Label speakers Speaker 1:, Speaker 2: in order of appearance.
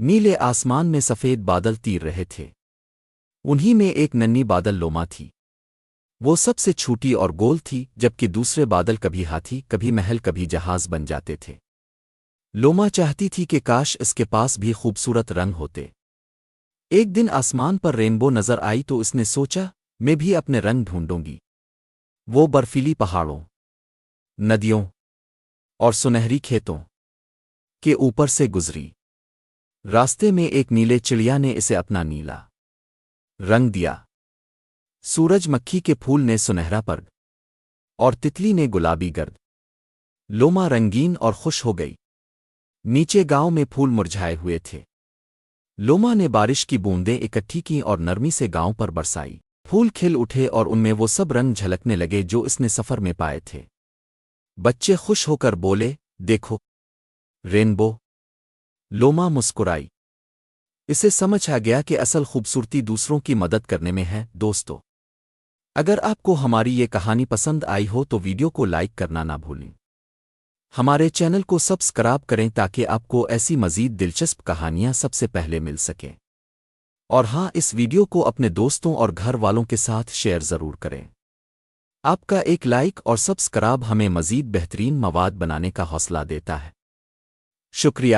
Speaker 1: نیلے آسمان میں سفید بادل تیر رہے تھے۔ انہی میں ایک ننھی بادل لوما تھی۔ وہ سب سے چھوٹی اور گول تھی، جبکہ دوسرے بادل کبھی ہاتھی، کبھی محل، کبھی جہاز بن جاتے تھے۔ لوما چاہتی تھی کہ کاش اس کے پاس بھی خوبصورت رنگ ہوتے۔ ایک دن آسمان پر رینبو نظر آئی تو اس نے سوچا، میں بھی اپنے رنگ ڈھونڈوں گی۔ وہ برفیلی پہاڑوں، ندیوں اور سنہری کھیتوں کے اوپر سے گزری۔ راستے میں ایک نیلے چڑیا نے اسے اپنا نیلا رنگ دیا۔ سورج مکھی کے پھول نے سنہرا پرگ اور تتلی نے گلابی گرد۔ لوما رنگین اور خوش ہو گئی۔ نیچے گاؤں میں پھول مرجھائے ہوئے تھے۔ لوما نے بارش کی بوندیں اکٹھی کی اور نرمی سے گاؤں پر برسائی۔ پھول کھل اٹھے اور ان میں وہ سب رنگ جھلکنے لگے جو اس نے سفر میں پائے تھے۔ بچے خوش ہو کر بولے، دیکھو رینبو۔ لوما مسکرائی۔ اسے سمجھ آ گیا کہ اصل خوبصورتی دوسروں کی مدد کرنے میں ہے۔ دوستو، اگر آپ کو ہماری یہ کہانی پسند آئی ہو تو ویڈیو کو لائک کرنا نہ بھولیں۔ ہمارے چینل کو سبسکرائب کریں تاکہ آپ کو ایسی مزید دلچسپ کہانیاں سب سے پہلے مل سکیں۔ اور ہاں، اس ویڈیو کو اپنے دوستوں اور گھر والوں کے ساتھ شیئر ضرور کریں۔ آپ کا ایک لائک اور سبسکرائب ہمیں مزید بہترین مواد بنانے کا حوصلہ دیتا ہے۔ شکریہ۔